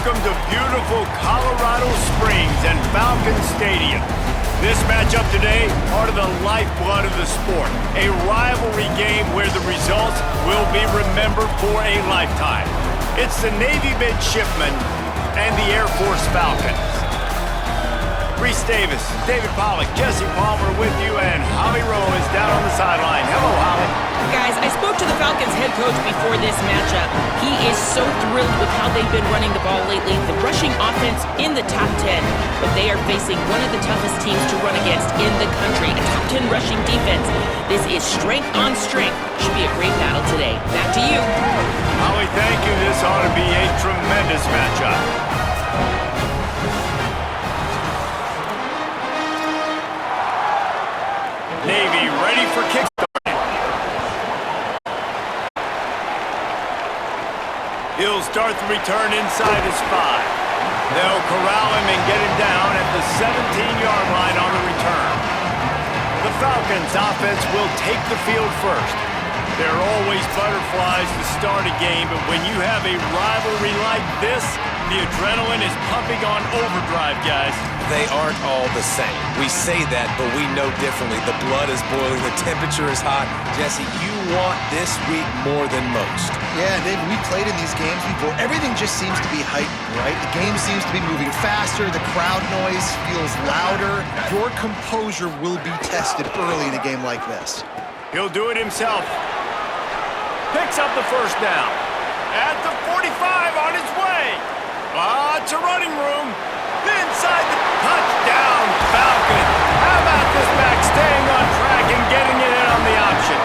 welcome to beautiful Colorado Springs and Falcon Stadium. This matchup today, part of the lifeblood of the sport. A rivalry game where the results will be remembered for a lifetime. It's the Navy Midshipmen and the Air Force Falcons. Reese Davis, David Pollack, Jesse Palmer with you, and Holly Rowe is down on the sideline. Hello, Holly. Guys, I spoke to the Falcons head coach before this matchup. He is so thrilled with how they've been running the ball lately. The rushing offense in the top 10, but they are facing one of the toughest teams to run against in the country, a top 10 rushing defense. This is strength on strength. Should be a great battle today. Back to you. Holly, thank you. This ought to be a tremendous matchup. Navy ready for kick. He'll start the return inside his 5. They'll corral him and get him down at the 17-yard line on the return. The Falcons' offense will take the field first. There are always butterflies to start a game, but when you have a rivalry like this, the adrenaline is pumping on overdrive, guys. They aren't all the same. We say that, but we know differently. The blood is boiling. The temperature is hot. Jesse, you want this week more than most. Yeah, David, we played in these games before. Everything just seems to be heightened, right? The game seems to be moving faster. The crowd noise feels louder. Your composure will be tested early in a game like this. He'll do it himself. Picks up the first down. At the 45 on his way. Lots of running room. Inside the touchdown, Falcon. How about this back staying on track and getting it in on the option?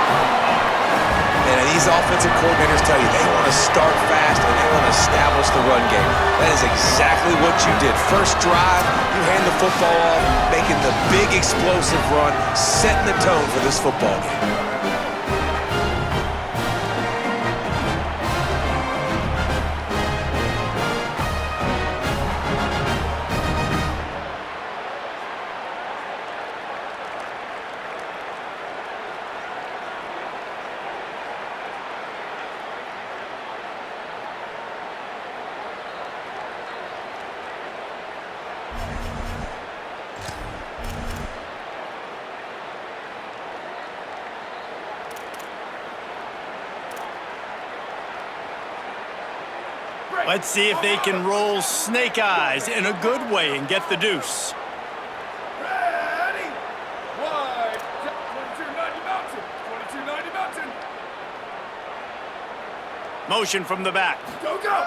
And these offensive coordinators tell you they want to start fast and they want to establish the run game. That is exactly what you did. First drive, you hand the football off, making the big explosive run, setting the tone for this football game. Let's see if they can roll snake eyes in a good way and get the deuce. Ready? Wide. 22-90 mountain. 22-90 mountain. Motion from the back. Go, go.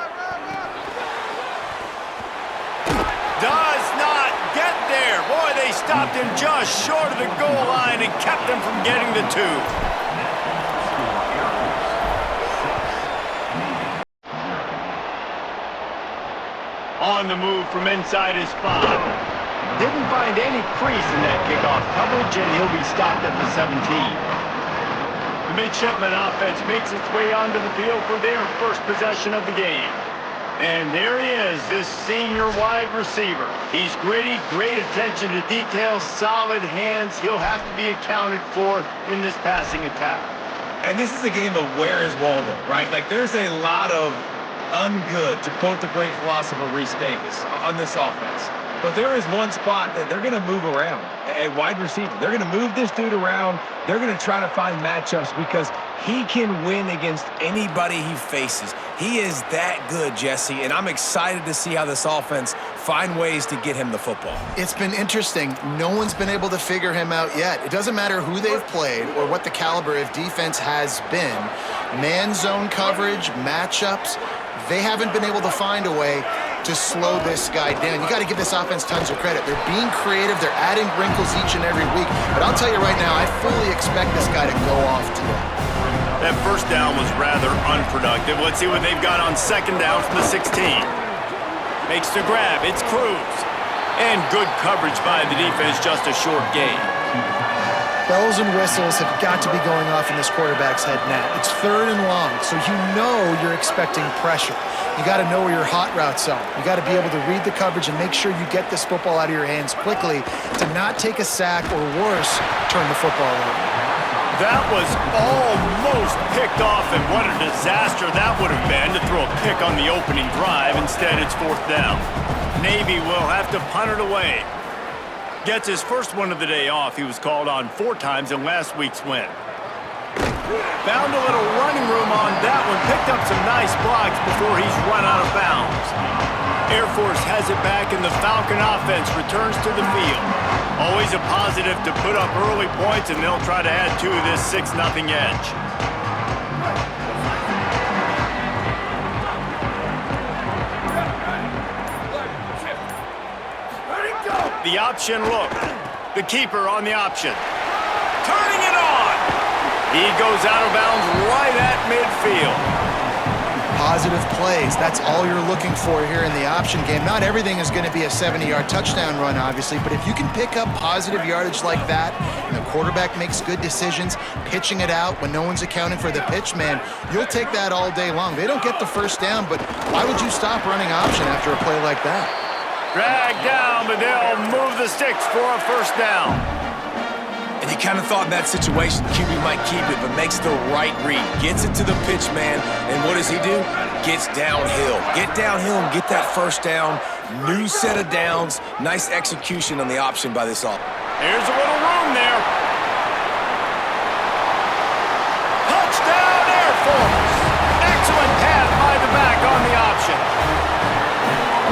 Does not get there. Boy, they stopped him just short of the goal line and kept him from getting the 2. On the move from inside his 5. Didn't find any crease in that kickoff coverage, and he'll be stopped at the 17. The Midshipmen offense makes its way onto the field for their first possession of the game. And there he is, this senior wide receiver. He's gritty, great attention to detail, solid hands. He'll have to be accounted for in this passing attack. And this is a game of where is Waldo, right? Like, there's a lot of ungood, to quote the great philosopher Reese Davis, on this offense. But there is one spot that they're going to move around, a wide receiver. They're going to move this dude around. They're going to try to find matchups because he can win against Anybody he faces. He is that good, Jesse, and I'm excited to see how this offense find ways to get him the football. It's been interesting. No one's been able to figure him out yet. It doesn't matter who they've played or what the caliber of defense has been. Man zone coverage, matchups, they haven't been able to find a way to slow this guy down. You got to give this offense tons of credit. They're being creative. They're adding wrinkles each and every week. But I'll tell you right now, I fully expect this guy to go off today. That first down was rather unproductive. Let's see what they've got on second down from the 16. Makes the grab. It's Cruz. And good coverage by the defense, just a short gain. Bells and whistles have got to be going off in this quarterback's head now. It's 3rd and long, so you know you're expecting pressure. You got to know where your hot routes are. You got to be able to read the coverage and make sure you get this football out of your hands quickly to not take a sack or worse, turn the football over. That was almost picked off, and what a disaster that would have been to throw a pick on the opening drive. Instead, it's 4th down. Navy will have to punt it away. Gets his first one of the day off. He was called on 4 times in last week's win. Found a little running room on that one. Picked up some nice blocks before he's run out of bounds. Air Force has it back, and the Falcon offense returns to the field. Always a positive to put up early points, and they'll try to add to this 6-0 edge. The option look. The keeper on the option. Turning it on! He goes out of bounds right at midfield. Positive plays, that's all you're looking for here in the option game. Not everything is going to be a 70-yard touchdown run, obviously, but if you can pick up positive yardage like that, and the quarterback makes good decisions, pitching it out when no one's accounting for the pitch, man, you'll take that all day long. They don't get the first down, but why would you stop running option after a play like that? Drag down, but they'll move the sticks for a first down. And you kind of thought in that situation, QB might keep it, but makes the right read. Gets it to the pitch man, and what does he do? Gets downhill. Get downhill and get that first down. New set of downs. Nice execution on the option by this offense. Here's a little room there. Touchdown, Air Force. Excellent pass by the back on the option.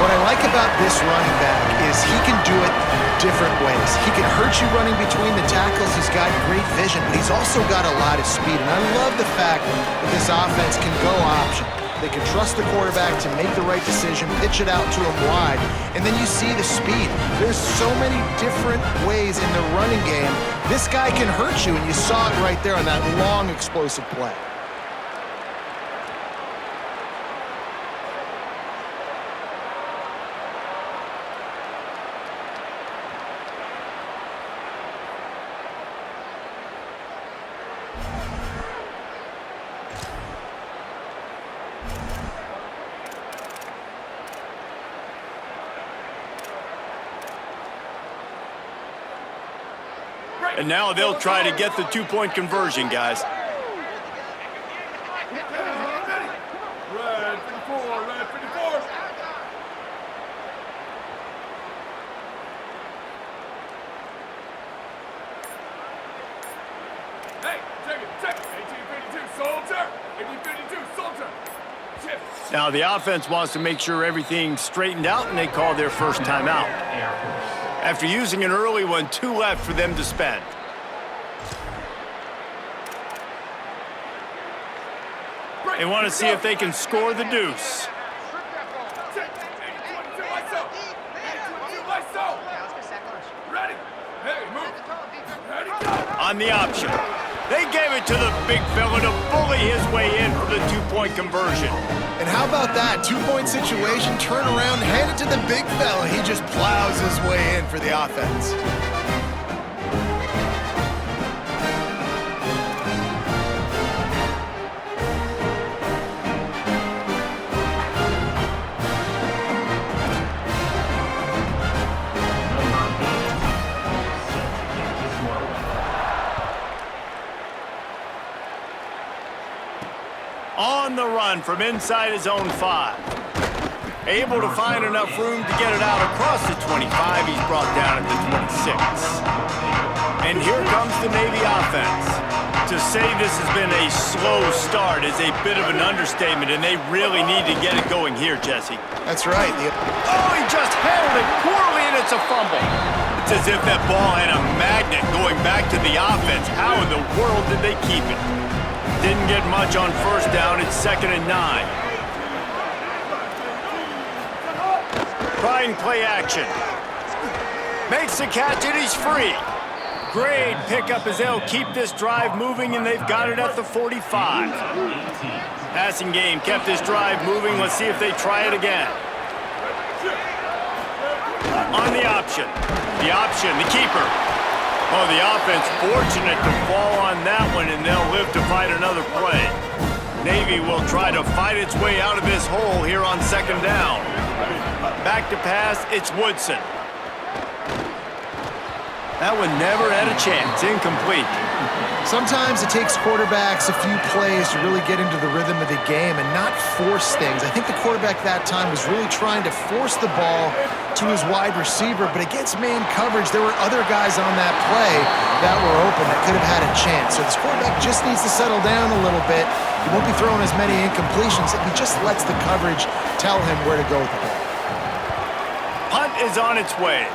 What I like about this running back is he can do it different ways. He can hurt you running between the tackles. He's got great vision, but he's also got a lot of speed. And I love the fact that this offense can go option. They can trust the quarterback to make the right decision, pitch it out to him wide, and then you see the speed. There's so many different ways in the running game. This guy can hurt you, and you saw it right there on that long, explosive play. And now they'll try to get the 2-point conversion, guys. Red 54, red 54. Hey, check it. 1852, soldier. 1852, soldier. Shift. Now the offense wants to make sure everything's straightened out, and they call their first timeout. After using an early one, 2 left for them to spend. They want to see if they can score the deuce. Ready? Hey, move. Ready, go. On the option. They gave it to the big fella to bully his way in for the 2-point conversion. And how about that? 2-point situation, turn around, hand it to the big fella. He just plows his way in for the offense. On the run from inside his own 5. Able to find enough room to get it out across the 25. He's brought down at the 26. And here comes the Navy offense. To say this has been a slow start is a bit of an understatement, and they really need to get it going here, Jesse. That's right. Oh, he just handled it poorly, and it's a fumble. It's as if that ball had a magnet going back to the offense. How in the world did they keep it? Didn't get much on first down. It's 2nd and 9. Trying play action. Makes the catch, and he's free. Great pickup as they'll keep this drive moving, and they've got it at the 45. Passing game kept this drive moving. Let's see if they try it again. On the option. The option, the keeper. Oh, the offense fortunate to fall on that one, and they'll live to fight another play. Navy will try to fight its way out of this hole here on 2nd down. Back to pass, it's Woodson. That one never had a chance, incomplete. Sometimes it takes quarterbacks a few plays to really get into the rhythm of the game and not force things. I think the quarterback that time was really trying to force the ball to his wide receiver, but against man coverage, there were other guys on that play that were open that could have had a chance. So this quarterback just needs to settle down a little bit. He won't be throwing as many incompletions if he just lets the coverage tell him where to go with the ball. Punt is on its way.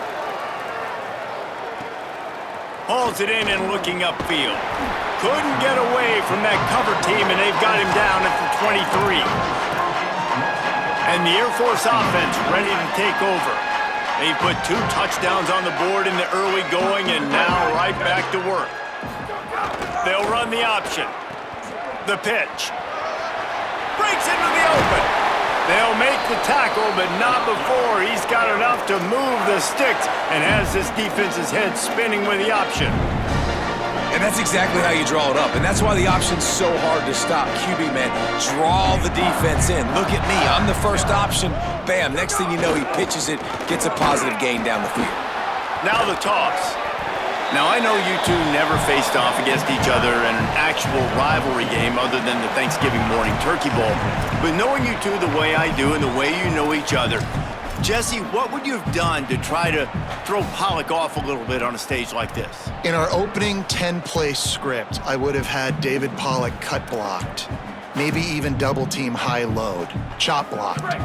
Hauls it in and looking upfield. Couldn't get away from that cover team, and they've got him down at the 23. And the Air Force offense ready to take over. They put 2 touchdowns on the board in the early going, and now right back to work. They'll run the option. The pitch. Breaks into the open. They'll make the tackle, but not before he's got enough to move the sticks and has this defense's head spinning with the option. And that's exactly how you draw it up. And that's why the option's so hard to stop. QB, man, draw the defense in. Look at me. I'm the first option. Bam. Next thing you know, he pitches it, gets a positive gain down the field. Now the toss. Now, I know you two never faced off against each other in an actual rivalry game other than the Thanksgiving morning turkey bowl. But knowing you two the way I do and the way you know each other, Jesse, what would you have done to try to throw Pollock off a little bit on a stage like this? In our opening 10-play script, I would have had David Pollock cut blocked, maybe even double team high load, chop blocked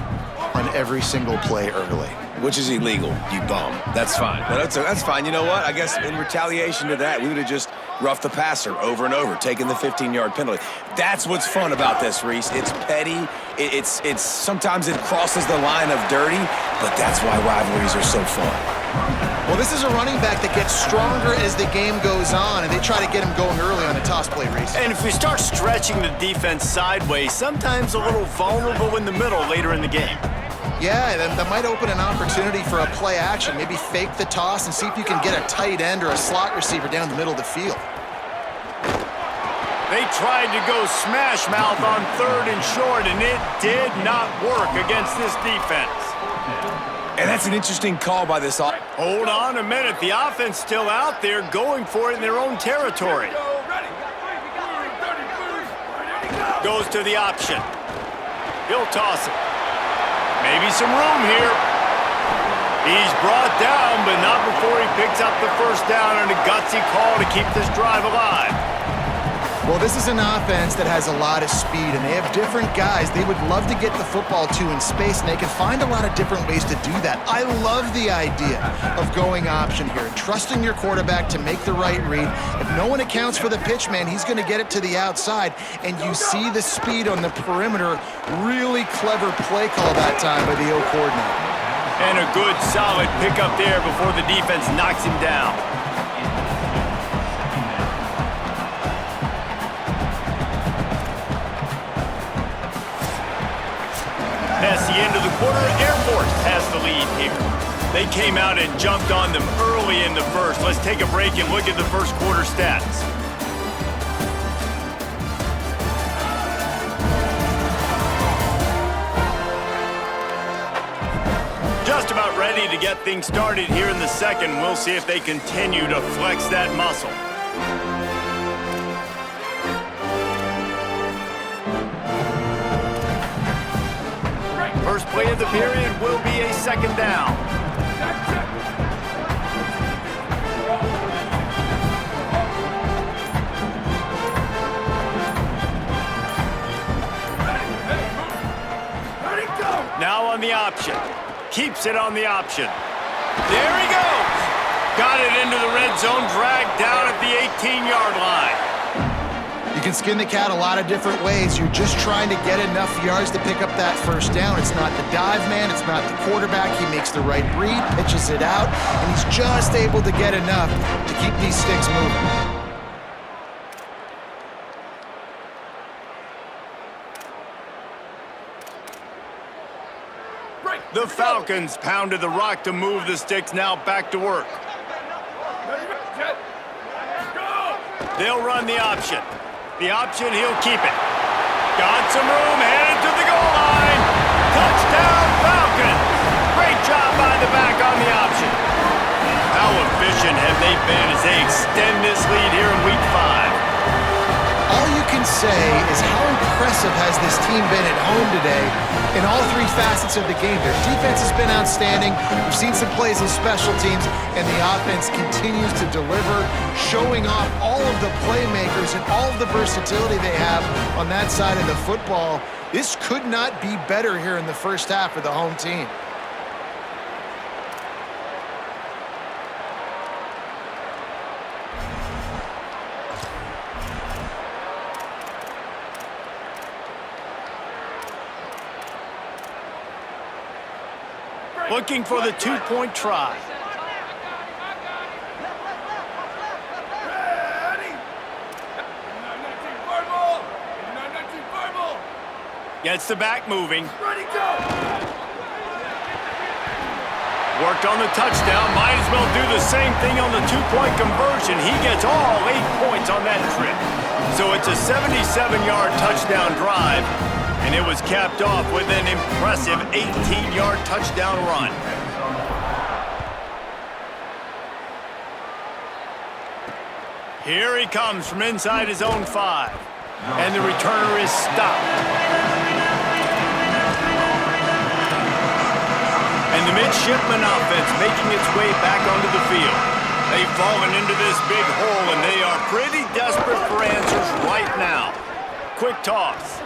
on every single play early. Which is illegal, you bum. That's fine. That's fine. You know what? I guess in retaliation to that, we would have just roughed the passer over and over, taking the 15-yard penalty. That's what's fun about this, Reese. It's petty. It's sometimes it crosses the line of dirty, but that's why rivalries are so fun. Well, this is a running back that gets stronger as the game goes on, and they try to get him going early on the toss play, Reese. And if we start stretching the defense sideways, sometimes a little vulnerable in the middle later in the game. Yeah, that might open an opportunity for a play action. Maybe fake the toss and see if you can get a tight end or a slot receiver down the middle of the field. They tried to go smash mouth on 3rd and short, and it did not work against this defense. And that's an interesting call by this offense. Hold on a minute. The offense still out there going for it in their own territory. Goes to the option. He'll toss it. Maybe some room here. He's brought down, but not before he picks up the first down and a gutsy call to keep this drive alive. Well, this is an offense that has a lot of speed, and they have different guys they would love to get the football to in space, and they can find a lot of different ways to do that. I love the idea of going option here and trusting your quarterback to make the right read. If no one accounts for the pitch, man, he's going to get it to the outside, and you see the speed on the perimeter. Really clever play call that time by the O coordinator. And a good, solid pickup there before the defense knocks him down. Past the end of the quarter, Air Force has the lead here. They came out and jumped on them early in the first. Let's take a break and look at the first quarter stats. Just about ready to get things started here in the second. We'll see if they continue to flex that muscle. First play of the period will be a second down. Now on the option. Keeps it on the option. There he goes. Got it into the red zone, dragged down at the 18-yard line. You can skin the cat a lot of different ways. You're just trying to get enough yards to pick up that first down. It's not the dive man. It's not the quarterback. He makes the right read, pitches it out, and he's just able to get enough to keep these sticks moving. The Falcons pounded the rock to move the sticks, now back to work. They'll run the option. The option, he'll keep it. Got some room, headed to the goal line. Touchdown, Falcons! Great job by the back on the option. How efficient have they been as they extend this lead here in Week 5? say is how impressive has this team been at home today in all three facets of the game. Their defense has been outstanding. We've seen some plays in special teams, and the offense continues to deliver, showing off all of the playmakers and all of the versatility they have on that side of the football. This could not be better here in the first half for the home team. Looking for the two-point try. Gets the back moving. Ready, go! Worked on the touchdown. Might as well do the same thing on the two-point conversion. He gets all 8 points on that trip. So it's a 77-yard touchdown drive. And it was capped off with an impressive 18-yard touchdown run. Here he comes from inside his own 5. And the returner is stopped. And the Midshipmen offense making its way back onto the field. They've fallen into this big hole, and they are pretty desperate for answers right now. Quick toss.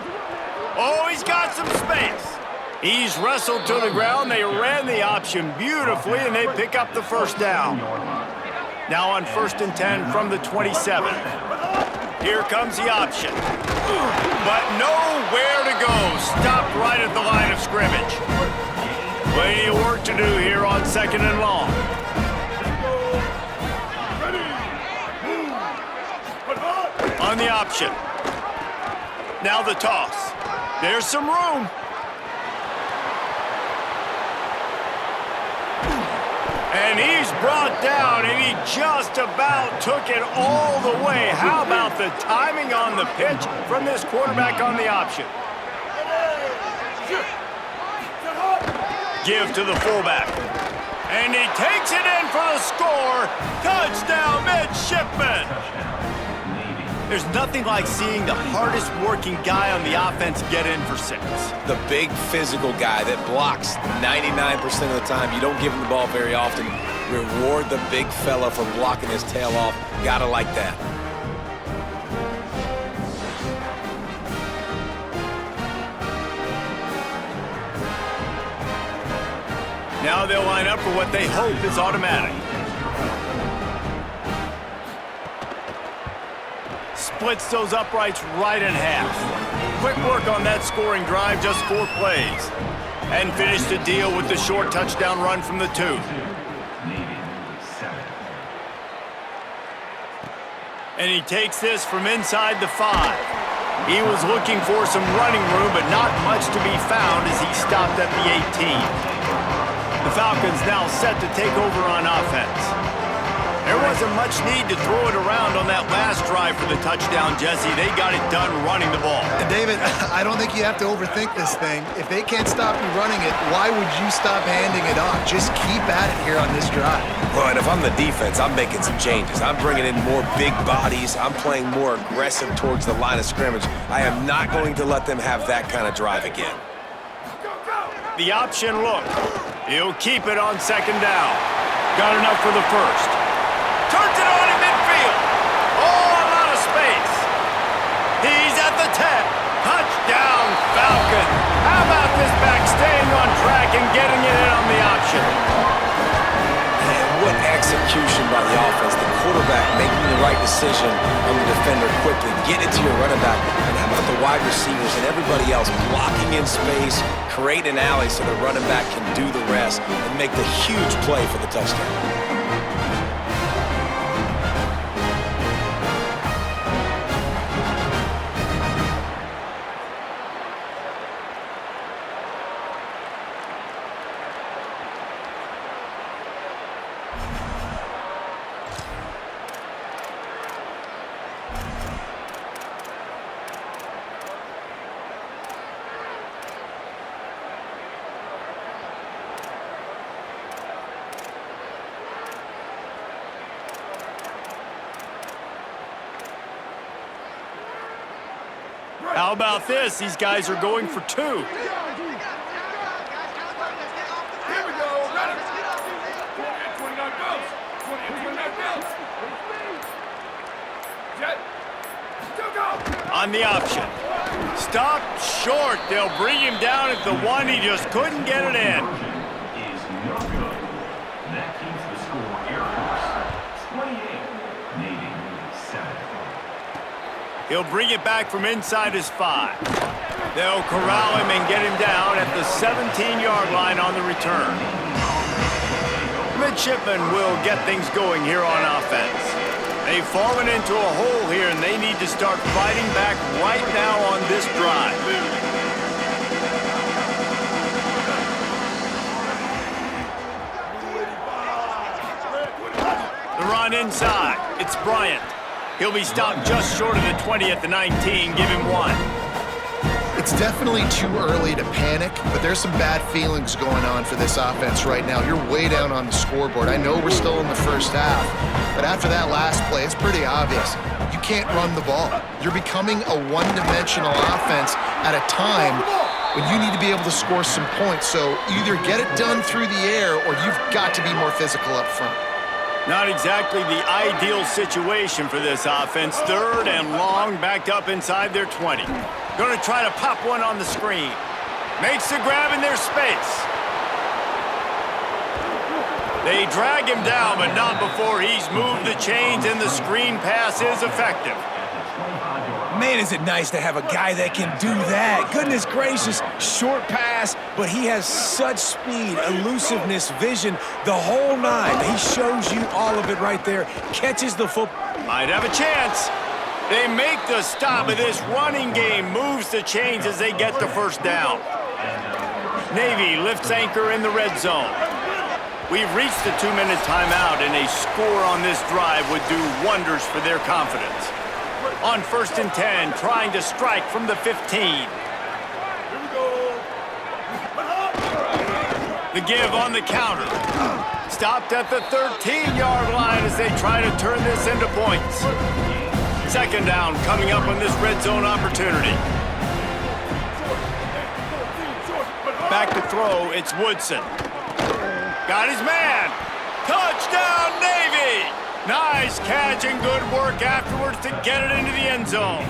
Oh, he's got some space. He's wrestled to the ground. They ran the option beautifully, and they pick up the first down. Now on 1st and 10 from the 27. Here comes the option. But nowhere to go. Stopped right at the line of scrimmage. Plenty of work to do here on 2nd and long. On the option. Now the toss. There's some room. And he's brought down, and he just about took it all the way. How about the timing on the pitch from this quarterback on the option? Give to the fullback. And he takes it in for the score. Touchdown, Midshipmen. There's nothing like seeing the hardest working guy on the offense get in for 6. The big physical guy that blocks 99% of the time. You don't give him the ball very often. Reward the big fella for blocking his tail off. Gotta like that. Now they'll line up for what they hope is automatic. Splits those uprights right in half. Quick work on that scoring drive, just 4 plays. And finished the deal with the short touchdown run from the 2. And he takes this from inside the 5. He was looking for some running room, but not much to be found as he stopped at the 18. The Falcons now set to take over on offense. There wasn't much need to throw it around on that last drive for the touchdown, Jesse. They got it done running the ball. David, I don't think you have to overthink this thing. If they can't stop you running it, why would you stop handing it off? Just keep at it here on this drive. Well, and if I'm the defense, I'm making some changes. I'm bringing in more big bodies. I'm playing more aggressive towards the line of scrimmage. I am not going to let them have that kind of drive again. The option look. He'll keep it on 2nd down. Got enough for the 1st. Turns it on in midfield. Oh, a lot of space. He's at the 10. Touchdown, Falcon. How about this back staying on track and getting it in on the option? And what execution by the offense. The quarterback making the right decision on the defender quickly. Get it to your running back. And how about the wide receivers and everybody else blocking in space, create an alley so the running back can do the rest and make the huge play for the touchdown. How about this? These guys are going for 2. Here we go. Got it. 20 and 29 belts. 20 and 29 belts. Jet. Two go. On the option. Stop short. They'll bring him down at the 1. He just couldn't get it in. Is no good. That keeps the score Air Force 28, Navy 7. He'll bring it back from inside his 5. They'll corral him and get him down at the 17-yard line on the return. Midshipmen will get things going here on offense. They've fallen into a hole here, and they need to start fighting back right now on this drive. The run inside. It's Bryant. He'll be stopped just short of the 20 at the 19. Give him 1. It's definitely too early to panic, but there's some bad feelings going on for this offense right now. You're way down on the scoreboard. I know we're still in the first half, but after that last play, it's pretty obvious. You can't run the ball. You're becoming a one-dimensional offense at a time when you need to be able to score some points. So either get it done through the air or you've got to be more physical up front. Not exactly the ideal situation for this offense. 3rd and long, backed up inside their 20. Going to try to pop one on the screen. Makes the grab in their space. They drag him down, but not before he's moved the chains, and the screen pass is effective. Man, is it nice to have a guy that can do that. Goodness gracious, short pass, but he has such speed, elusiveness, vision, the whole 9. He shows you all of it right there, catches the football. Might have a chance. They make the stop, but this running game moves the chains as they get the first down. Navy lifts anchor in the red zone. We've reached the 2-minute timeout, and a score on this drive would do wonders for their confidence. On 1st and 10, trying to strike from the 15. Here we go. The give on the counter. Stopped at the 13-yard line as they try to turn this into points. 2nd down coming up on this red zone opportunity. Back to throw, it's Woodson. Got his man. Touchdown, Navy! Nice catch and good work afterwards to get it into the end zone.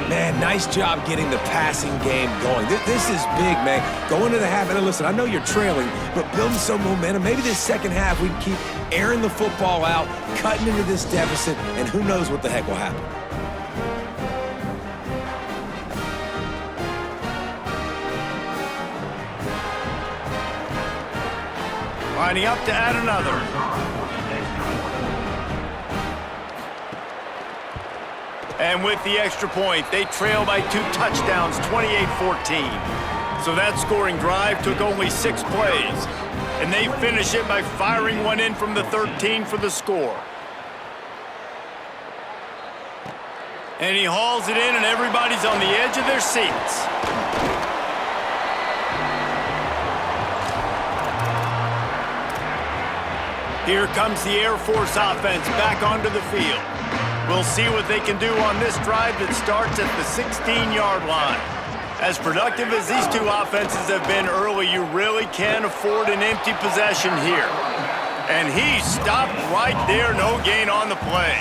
Man, nice job getting the passing game going. This is big, man. Go into the half, and listen, I know you're trailing, but building some momentum. Maybe this second half we can keep airing the football out, cutting into this deficit, and who knows what the heck will happen. Lining up to add another. And with the extra point, they trail by 2 touchdowns, 28-14. So that scoring drive took only 6 plays. And they finish it by firing one in from the 13 for the score. And he hauls it in, and everybody's on the edge of their seats. Here comes the Air Force offense back onto the field. We'll see what they can do on this drive that starts at the 16-yard line. As productive as these two offenses have been early, you really can't afford an empty possession here. And he stopped right there, no gain on the play.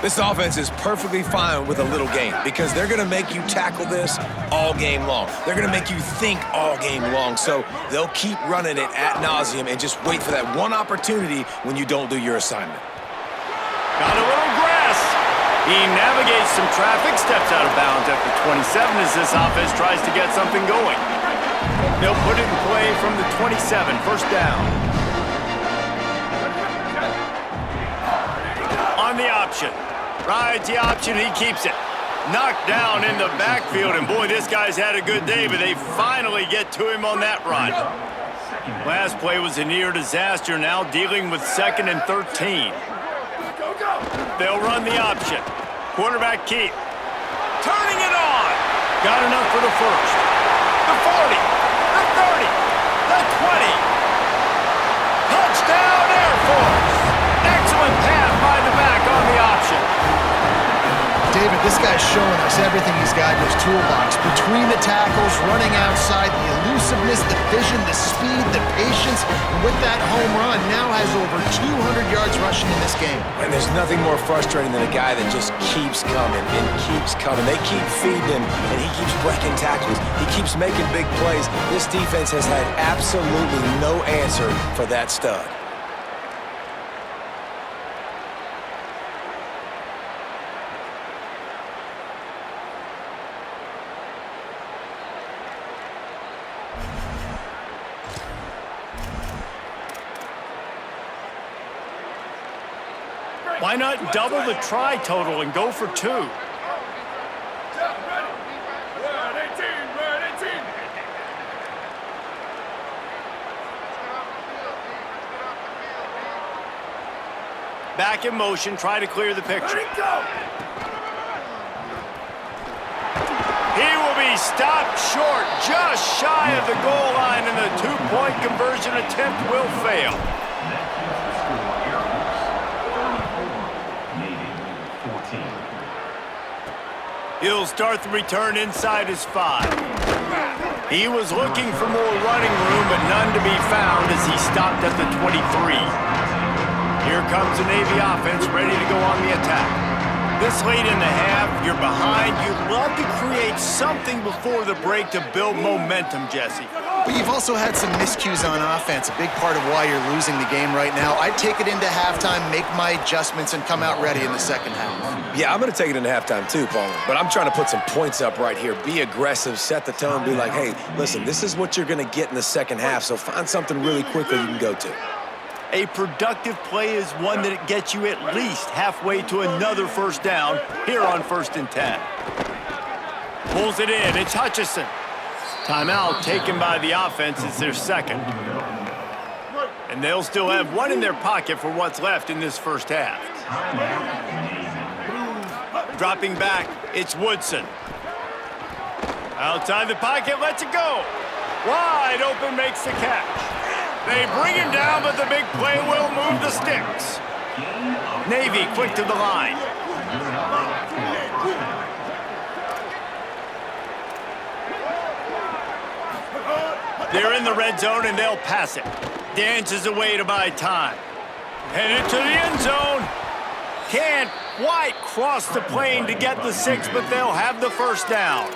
This offense is perfectly fine with a little gain because they're going to make you tackle this all game long. They're going to make you think all game long. So they'll keep running it ad nauseum and just wait for that one opportunity when you don't do your assignment. Got a little grass. He navigates some traffic, steps out of bounds at the 27 as this offense tries to get something going. They'll put it in play from the 27, 1st down. On the option. Rides the option, he keeps it. Knocked down in the backfield, and boy, this guy's had a good day, but they finally get to him on that run. Last play was a near disaster, now dealing with 2nd and 13. They'll run the option. Quarterback keep. Turning it on. Got enough for the 1st. The 40. The 30. The 20. Touchdown Air Force. Excellent pass by the back on the option. David, this guy's showing us everything he's got in his toolbox. Between the tackles, running outside, the elusiveness, the vision, the speed, the patience, and with that home run, now has over 200 yards rushing in this game. And there's nothing more frustrating than a guy that just keeps coming and keeps coming. They keep feeding him, and he keeps breaking tackles. He keeps making big plays. This defense has had absolutely no answer for that stud. Why not double the try total and go for 2? Red 18, red 18. Back in motion, try to clear the picture. Let it go. He will be stopped short, just shy of the goal line, and the two-point conversion attempt will fail. He'll start the return inside his 5. He was looking for more running room, but none to be found as he stopped at the 23. Here comes the Navy offense ready to go on the attack. This late in the half, you're behind. You'd love to create something before the break to build momentum, Jesse. But you've also had some miscues on offense, a big part of why you're losing the game right now. I'd take it into halftime, make my adjustments, and come out ready in the second half. Yeah, I'm going to take it into halftime too, Paul. But I'm trying to put some points up right here. Be aggressive, set the tone, be like, hey, listen, this is what you're going to get in the second half, so find something really quickly you can go to. A productive play is one that gets you at least halfway to another first down here on 1st and 10. Pulls it in. It's Hutchison. Timeout taken by the offense. It's their second. And they'll still have one in their pocket for what's left in this first half. Dropping back, it's Woodson. Outside the pocket, lets it go. Wide open, makes the catch. They bring him down, but the big play will move the sticks. Navy quick to the line. They're in the red zone, and they'll pass it. Dances away to buy time. Headed to the end zone. Can't quite cross the plane to get the 6, but they'll have the first down.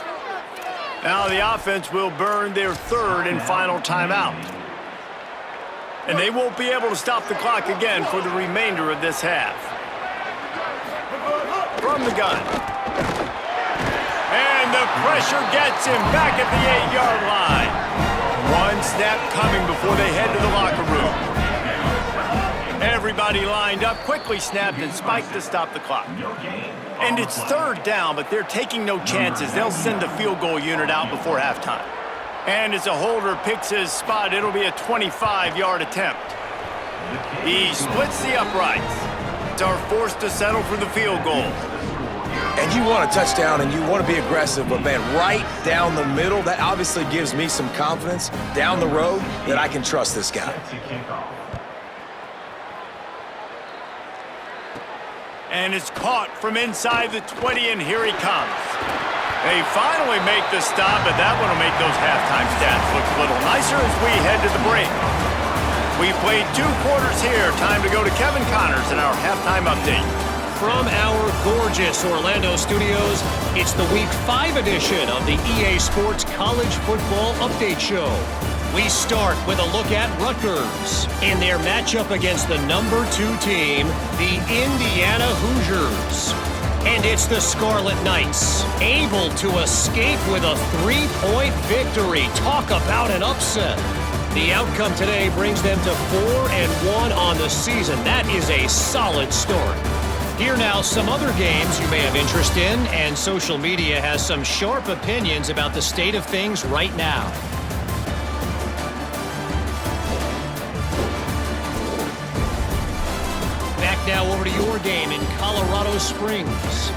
Now the offense will burn their 3rd and final timeout. And they won't be able to stop the clock again for the remainder of this half. From the gun. And the pressure gets him back at the 8-yard line. One snap coming before they head to the locker room. Everybody lined up, quickly snapped and spiked to stop the clock. And it's 3rd down, but they're taking no chances. They'll send the field goal unit out before halftime. And as a holder picks his spot, it'll be a 25-yard attempt. He splits the uprights. Are forced to settle for the field goal. And you want a touchdown and you want to be aggressive, but man, right down the middle, that obviously gives me some confidence down the road that I can trust this guy. And it's caught from inside the 20, and here he comes. They finally make the stop, but that one will make those halftime stats look a little nicer as we head to the break. We played 2 quarters here. Time to go to Kevin Connors in our halftime update. From our gorgeous Orlando studios, it's the Week 5 edition of the EA Sports College Football Update Show. We start with a look at Rutgers in their matchup against the number 2 team, the Indiana Hoosiers. And it's the Scarlet Knights, able to escape with a 3-point victory. Talk about an upset. The outcome today brings them to 4-1 on the season. That is a solid start. Here now, some other games you may have interest in, and social media has some sharp opinions about the state of things right now. Back now over to your game in Colorado Springs.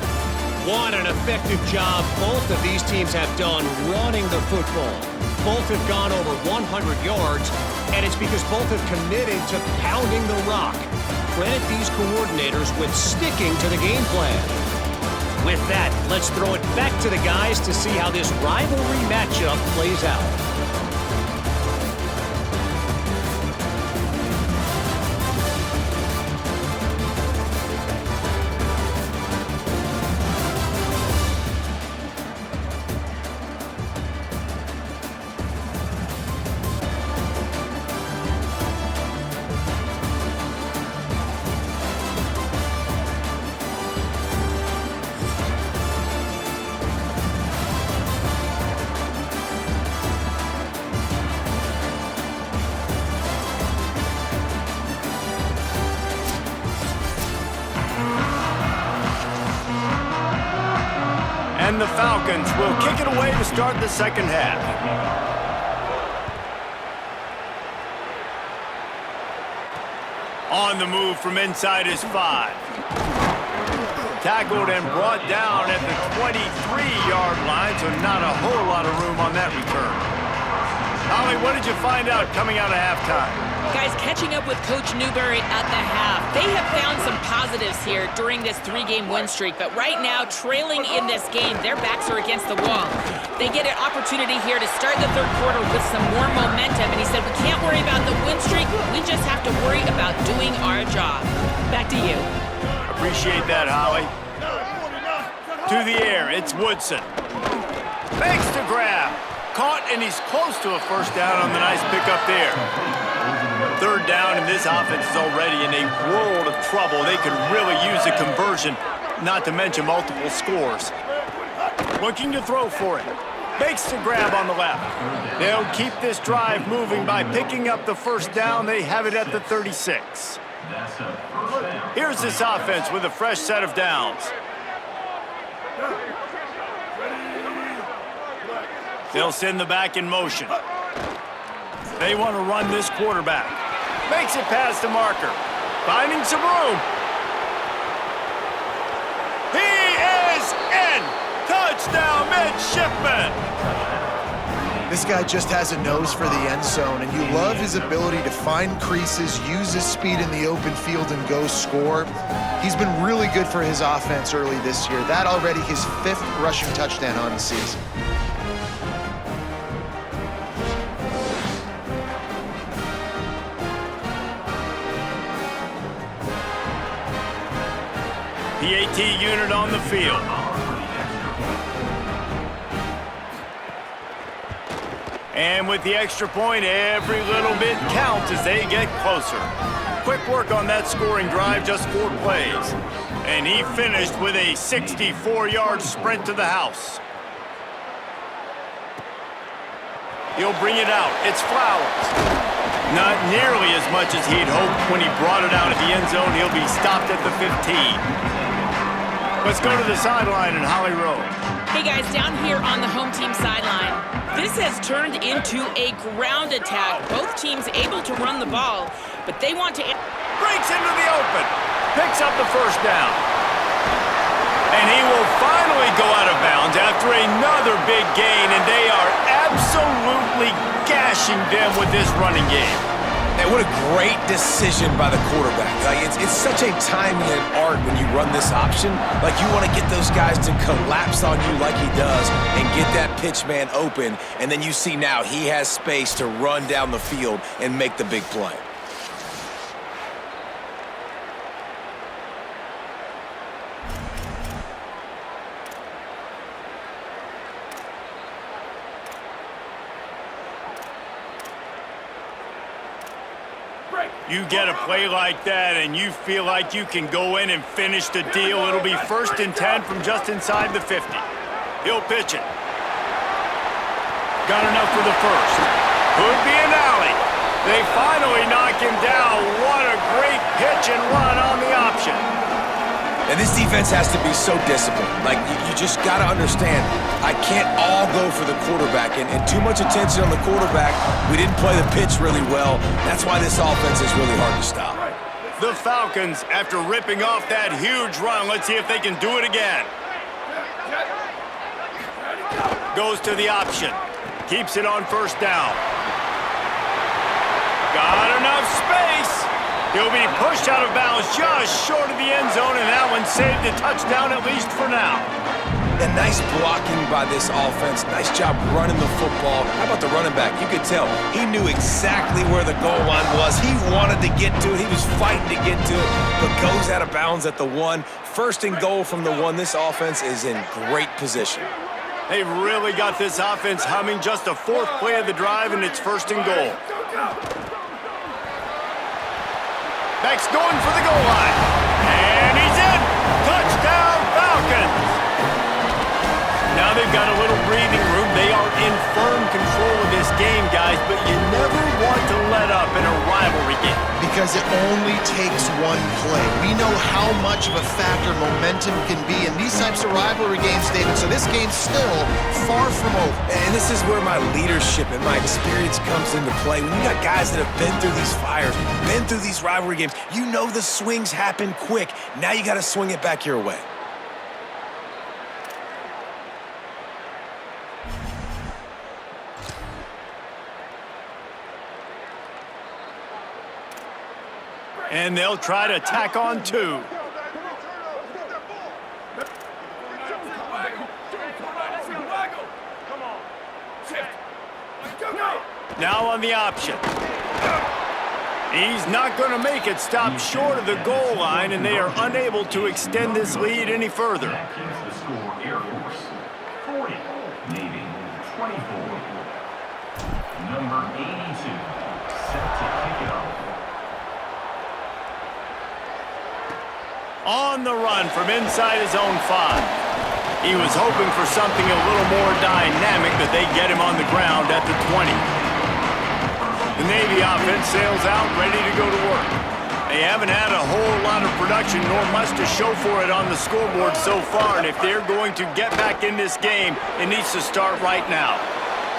What an effective job both of these teams have done running the football. Both have gone over 100 yards, and it's because both have committed to pounding the rock. Credit these coordinators with sticking to the game plan. With that, let's throw it back to the guys to see how this rivalry matchup plays out. And the Falcons will kick it away to start the second half. On the move from inside his 5. Tackled and brought down at the 23-yard line, so not a whole lot of room on that return. Holly, what did you find out coming out of halftime? Guys, catching up with Coach Newberry at the half. They have found some positives here during this 3-game win streak, but right now, trailing in this game, their backs are against the wall. They get an opportunity here to start the third quarter with some more momentum, and he said, we can't worry about the win streak, we just have to worry about doing our job. Back to you. Appreciate that, Holly. To the air, it's Woodson. Makes the grab. Caught, and he's close to a first down on the nice pickup there. Third down, and this offense is already in a world of trouble. They could really use a conversion, not to mention multiple scores. Looking to throw for it. Makes the grab on the left. They'll keep this drive moving by picking up the first down. They have it at the 36. Here's this offense with a fresh set of downs. They'll send the back in motion. They want to run this quarterback. Makes it past the marker. Finding some room. He is in! Touchdown, Midshipmen! This guy just has a nose for the end zone, and you love his ability to find creases, use his speed in the open field, and go score. He's been really good for his offense early this year. That already his 5th rushing touchdown on the season. The AT unit on the field. And with the extra point, every little bit counts as they get closer. Quick work on that scoring drive, just 4 plays. And he finished with a 64-yard sprint to the house. He'll bring it out. It's Flowers. Not nearly as much as he'd hoped when he brought it out of the end zone. He'll be stopped at the 15. Let's go to the sideline in Holly Rowe. Hey guys, down here on the home team sideline, this has turned into a ground attack. Both teams able to run the ball, but they want to... Breaks into the open. Picks up the first down. And he will finally go out of bounds after another big gain, and they are absolutely gashing them with this running game. And what a great decision by the quarterback. Like it's such a timing and art when you run this option. Like you want to get those guys to collapse on you like he does and get that pitch man open. And then you see now he has space to run down the field and make the big play. You get a play like that and you feel like you can go in and finish the deal. It'll be 1st and 10 from just inside the 50. He'll pitch it. Got enough for the first. Could be an alley. They finally knock him down. What a great pitch and run on the option. And this defense has to be so disciplined. Like, you just got to understand, I can't all go for the quarterback. And too much attention on the quarterback. We didn't play the pitch really well. That's why this offense is really hard to stop. The Falcons, after ripping off that huge run, let's see if they can do it again. Goes to the option. Keeps it on 1st down. Got enough space. He'll be pushed out of bounds just short of the end zone, and that one saved a touchdown at least for now. And nice blocking by this offense. Nice job running the football. How about the running back? You could tell he knew exactly where the goal line was. He wanted to get to it. He was fighting to get to it, but goes out of bounds at the 1. First and goal from the 1. This offense is in great position. They've really got this offense humming. Just a 4th play of the drive, and it's first and goal. Beck's going for the goal line. And he's in. Touchdown, Falcons. Now they've got a little breathing room. They are in firm control of this game, guys, but you never want to let up in a rivalry game. Because it only takes one play. We know how much of a factor momentum can be in these types of rivalry games, David, so this game's still far from over. And this is where my leadership and my experience comes into play. When you got guys that have been through these fires, been through these rivalry games, you know the swings happen quick. Now you got to swing it back your way. And they'll try to tack on 2. Now on the option. He's not going to make it. Stop short of the goal line, and they are unable to extend this lead any further. That keeps the score Air Force 40, Navy 24. Number 82, set to kick it off. On the run from inside his own 5. He was hoping for something a little more dynamic, but they get him on the ground at the 20. The Navy offense sails out, ready to go to work. They haven't had a whole lot of production, nor much to show for it on the scoreboard so far, and if they're going to get back in this game, it needs to start right now.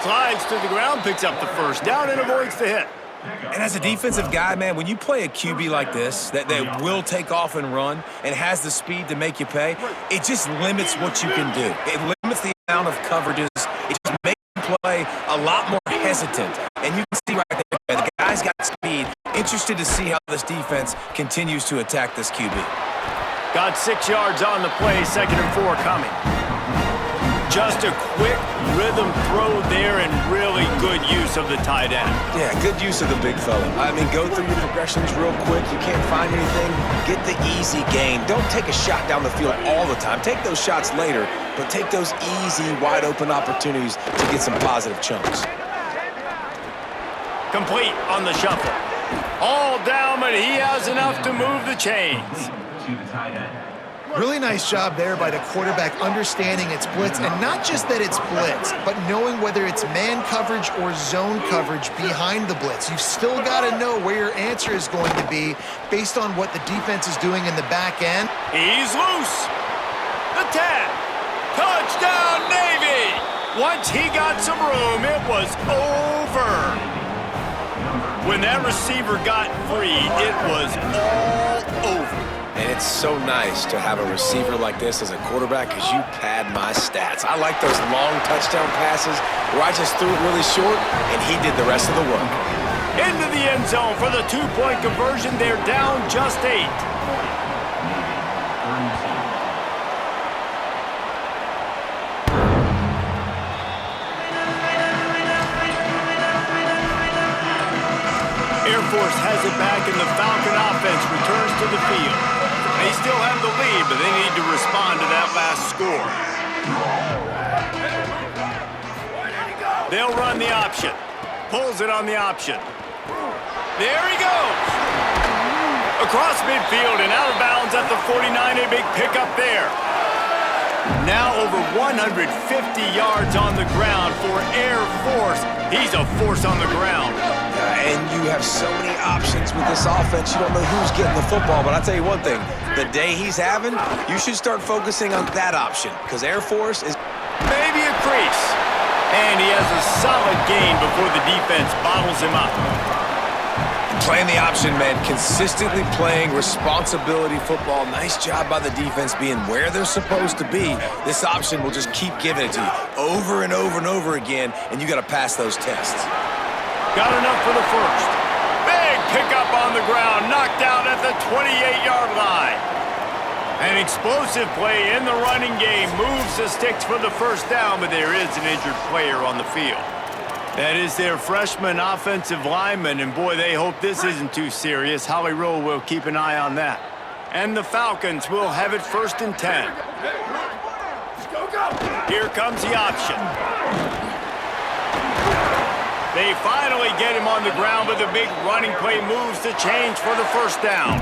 Slides to the ground, picks up the first down, and avoids the hit. And as a defensive guy, man, when you play a QB like this that will take off and run and has the speed to make you pay, it just limits what you can do. It limits the amount of coverages. It just makes you play a lot more hesitant. And you can see right there, the guy's got speed. Interested to see how this defense continues to attack this QB. Got 6 yards on the play, 2nd and 4 coming. Just a quick rhythm throw there and really good use of the tight end. Yeah, good use of the big fella. I mean, go through your progressions real quick. You can't find anything. Get the easy gain. Don't take a shot down the field all the time. Take those shots later, but take those easy, wide-open opportunities to get some positive chunks. Complete on the shuffle. All down, but he has enough to move the chains. To the tight end. Really nice job there by the quarterback understanding it's blitz, and not just that it's blitz, but knowing whether it's man coverage or zone coverage behind the blitz. You've still got to know where your answer is going to be based on what the defense is doing in the back end. He's loose. The 10. Touchdown, Navy. Once he got some room, it was over. When that receiver got free, it was all over. And it's so nice to have a receiver like this as a quarterback because you pad my stats. I like those long touchdown passes where I just threw it really short and he did the rest of the work. Into the end zone for the 2-point conversion. They're down just 8. Air Force has it back and the Falcon offense returns to the field. They still have the lead, but they need to respond to that last score. They'll run the option. Pulls it on the option. There he goes. Across midfield and out of bounds at the 49, a big pickup there. Now over 150 yards on the ground for Air Force. He's a force on the ground. And you have so many options with this offense. You don't know who's getting the football, but I'll tell you one thing. The day he's having, you should start focusing on that option because Air Force is maybe a crease. And he has a solid gain before the defense bottles him up. playing the option, man. Consistently playing responsibility football. Nice job by the defense being where they're supposed to be. This option will just keep giving it to you over and over and over again, and you got to pass those tests. Got enough for the first. Big Big pickup on the ground, knocked out at the 28-yard line. An explosive play in the running game moves the sticks for the first down, but there is an injured player on the field. That is their freshman offensive lineman, and boy, they hope this isn't too serious. Holly Rowe will keep an eye on that. And the Falcons will have it 1st and 10. Here comes the option. They finally get him on the ground, but the big running play moves the change for the first down.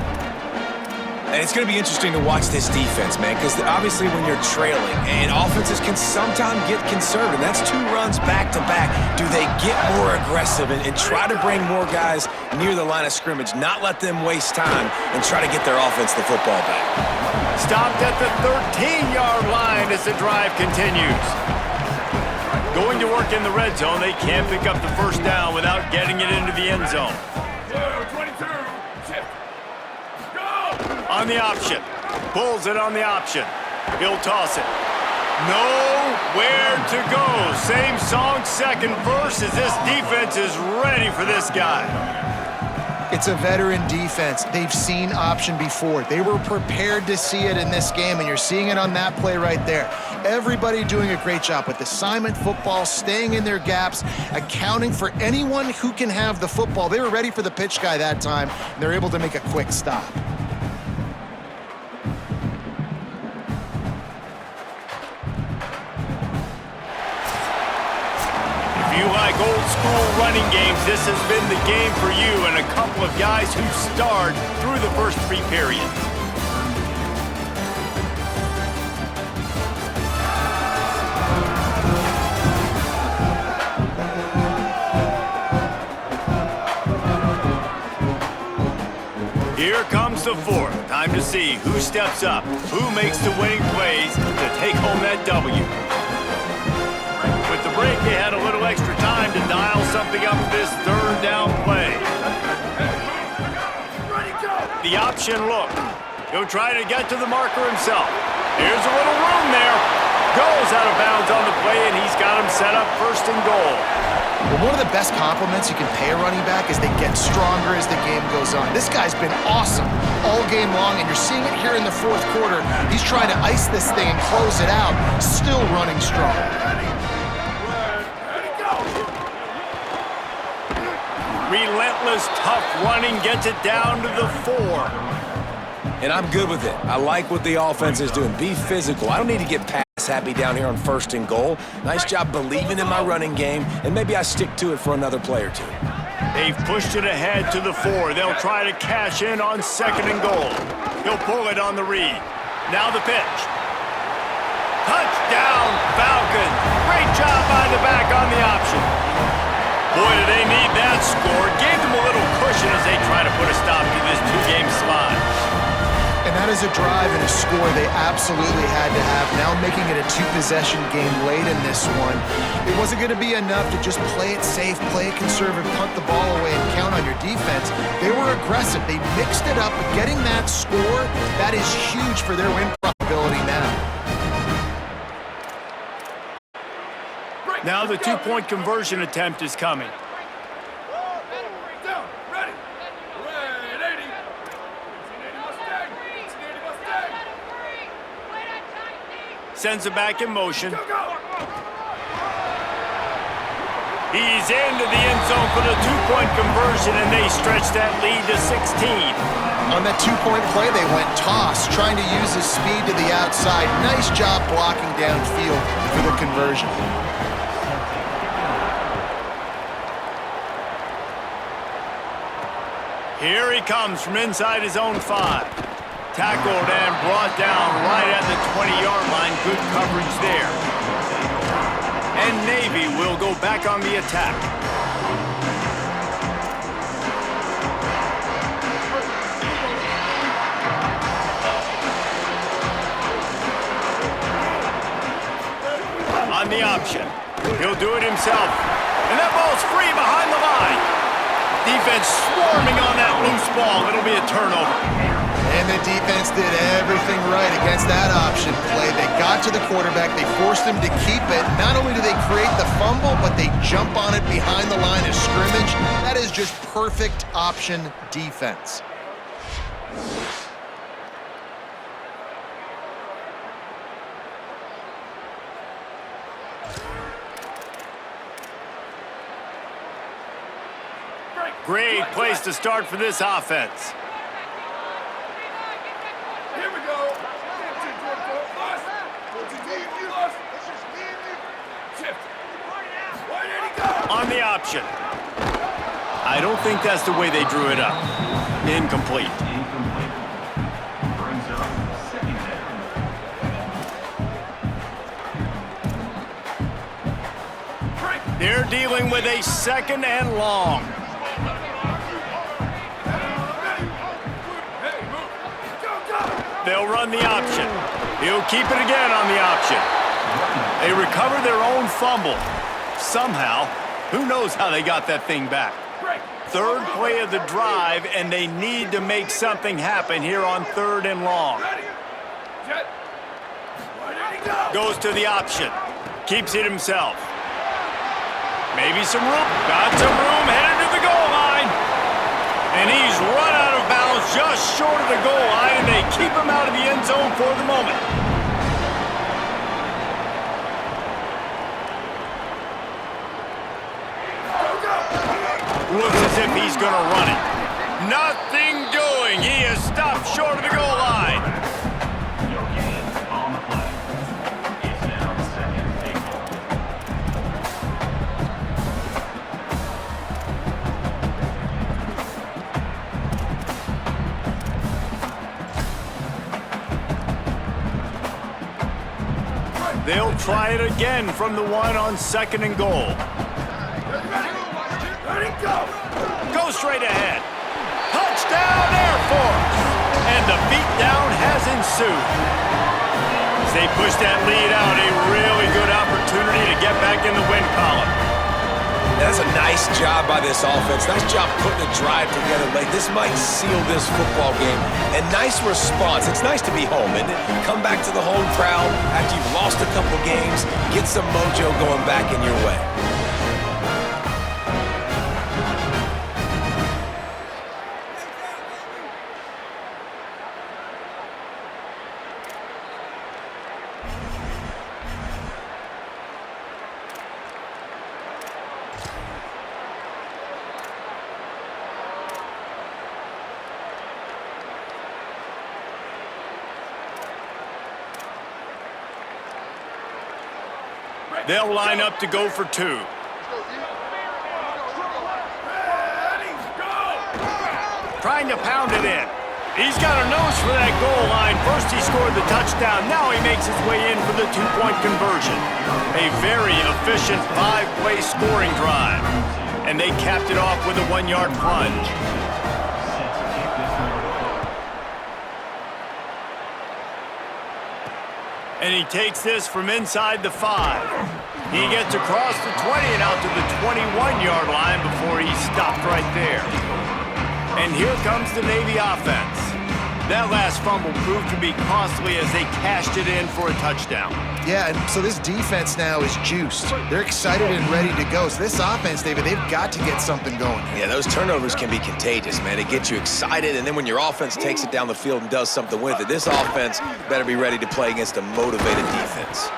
And it's going to be interesting to watch this defense, man, because obviously when you're trailing, and offenses can sometimes get conservative. That's 2 runs back-to-back. Do they get more aggressive and try to bring more guys near the line of scrimmage, not let them waste time, and try to get their offense the football back? Stopped at the 13-yard line as the drive continues. Going to work in the red zone, they can't pick up the first down without getting it into the end zone. On the option. Pulls it on the option. He'll toss it. Nowhere to go. Same song, second verse, as this defense is ready for this guy. It's a veteran defense. They've seen option before. They were prepared to see it in this game, and you're seeing it on that play right there. Everybody doing a great job with assignment football, staying in their gaps, accounting for anyone who can have the football. They were ready for the pitch guy that time, and they're able to make a quick stop. If you like old school running games, this has been the game for you and a couple of guys who starred through the first 3 periods. Here comes the 4th. Time to see who steps up, who makes the winning plays to take home that W. With the break, they had a little extra time to dial something up this 3rd down play. The option look. He'll try to get to the marker himself. Here's a little room there. Goes out of bounds on the play, and he's got him set up 1st and goal. Well, one of the best compliments you can pay a running back is they get stronger as the game goes on. This guy's been awesome all game long, and you're seeing it here in the 4th quarter. He's trying to ice this thing and close it out, still running strong. Relentless, tough running gets it down to the 4. And I'm good with it. I like what the offense is doing. Be physical. I don't need to get pass happy down here on 1st and goal. Nice job believing in my running game, and maybe I stick to it for another play or 2. They've pushed it ahead to the 4. They'll try to cash in on 2nd and goal. He'll pull it on the read. Now the pitch. Touchdown, Falcons. Great job by the back on the option. Boy, do they need that score. Gave them a little cushion as they try to put a stop to this 2-game slide. And that is a drive and a score they absolutely had to have. Now making it a 2-possession game late in this one. It wasn't going to be enough to just play it safe, play it conservative, punt the ball away, and count on your defense. They were aggressive. They mixed it up. But getting that score, that is huge for their win probability now. Now the 2-point conversion attempt is coming. Sends it back in motion. He's into the end zone for the 2-point conversion, and they stretch that lead to 16. On that 2-point play, they went toss, trying to use his speed to the outside. Nice job blocking downfield for the conversion. Here he comes from inside his own 5. Tackled and brought down right at the 20-yard line. Good coverage there. And Navy will go back on the attack. On the option. He'll do it himself. And that ball's free behind the line. Defense swarming on that loose ball. It'll be a turnover. And the defense did everything right against that option play. They got to the quarterback. They forced him to keep it. Not only do they create the fumble, but they jump on it behind the line of scrimmage. That is just perfect option defense. Great place to start for this offense. Here we go. On the option. I don't think that's the way they drew it up. Incomplete. Incomplete. Brings up second down. They're dealing with a second and long. They'll run the option. He'll keep it again on the option. They recover their own fumble. Somehow, who knows how they got that thing back. Third play of the drive, and they need to make something happen here on third and long. Goes to the option. Keeps it himself. Maybe some room. Got some room, headed to the goal line. And he's run out of bounds just short of the goal line, and they keep him out of the end zone for the moment. Looks as if he's going to run it. Nothing doing. He is stopped short of the goal line. No gain on the play. It's now second and goal. They'll try it again from the one on second and goal. Go straight ahead. Touchdown Air Force. And the beatdown has ensued. As they push that lead out, a really good opportunity to get back in the win column. That's a nice job by this offense. Nice job putting a drive together late. This might seal this football game. And nice response. It's nice to be home, isn't it? Come back to the home crowd after you've lost a couple games. Get some mojo going back in your way. They'll line up to go for two. Trying to pound it in. He's got a nose for that goal line. First he scored the touchdown. Now he makes his way in for the two-point conversion. A very efficient five-play scoring drive. And they capped it off with a one-yard plunge. And he takes this from inside the 5. He gets across the 20 and out to the 21-yard line before he's stopped right there. And here comes the Navy offense. That last fumble proved to be costly as they cashed it in for a touchdown. Yeah, and so this defense now is juiced. They're excited and ready to go. So this offense, David, they've got to get something going. Yeah, those turnovers can be contagious, man. It gets you excited, and then when your offense takes it down the field and does something with it, this offense better be ready to play against a motivated defense.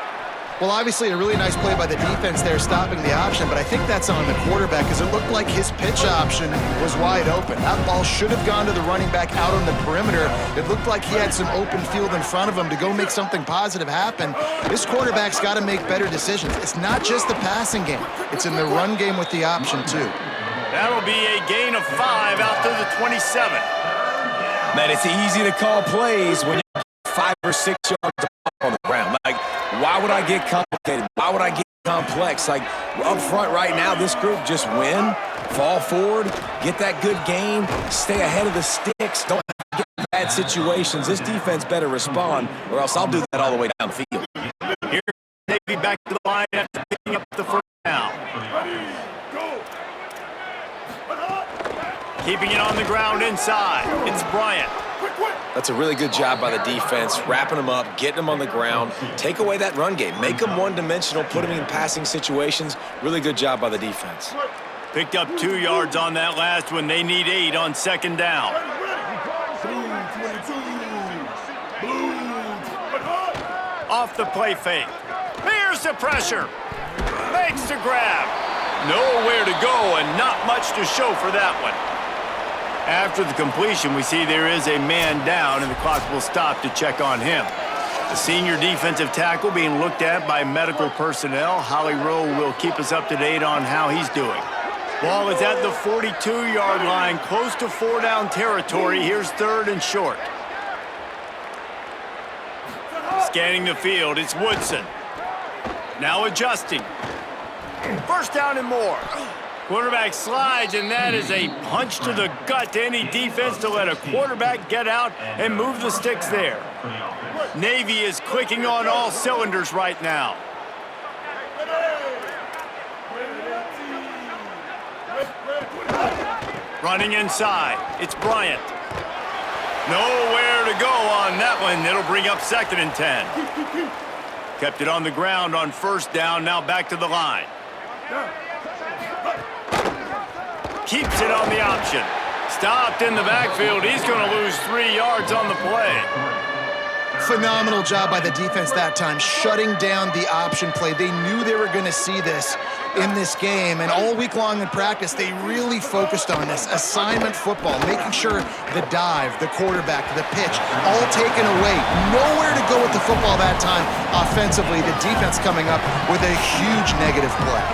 Well, obviously, a really nice play by the defense there stopping the option, but I think that's on the quarterback because it looked like his pitch option was wide open. That ball should have gone to the running back out on the perimeter. It looked like he had some open field in front of him to go make something positive happen. This quarterback's got to make better decisions. It's not just the passing game. It's in the run game with the option, too. That'll be a gain of 5 out to the 27. Man, it's easy to call plays when you're 5 or 6 yards on the ground. Like, why would I get complicated? Why would I get complex? Like, up front right now, this group just win, fall forward, get that good game, stay ahead of the sticks, don't get in bad situations. This defense better respond, or else I'll do that all the way down the field. Here, Navy back to the line after picking up the first down. Keeping it on the ground inside. It's Bryant. That's a really good job by the defense, wrapping them up, getting them on the ground. Take away that run game. Make them one-dimensional, put them in passing situations. Really good job by the defense. Picked up 2 yards on that last one. They need 8 on second down. Off the play fake. Here's the pressure. Makes the grab. Nowhere to go and not much to show for that one. After the completion, we see there is a man down, and the clock will stop to check on him. The senior defensive tackle being looked at by medical personnel. Holly Rowe will keep us up to date on how he's doing. Ball is at the 42-yard line, close to 4-down territory. Here's 3rd and short. Scanning the field, it's Woodson. Now adjusting. 1st down and more. Quarterback slides, and that is a punch to the gut to any defense to let a quarterback get out and move the sticks there. Navy is clicking on all cylinders right now. Running inside, it's Bryant. Nowhere to go on that one. It'll bring up 2nd and 10. Kept it on the ground on 1st down, now back to the line. Keeps it on the option. Stopped in the backfield. He's going to lose 3 yards on the play. Phenomenal job by the defense that time, shutting down the option play. They knew they were going to see this in this game, and all week long in practice, they really focused on this. Assignment football, making sure the dive, the quarterback, the pitch, all taken away. Nowhere to go with the football that time offensively. The defense coming up with a huge negative play.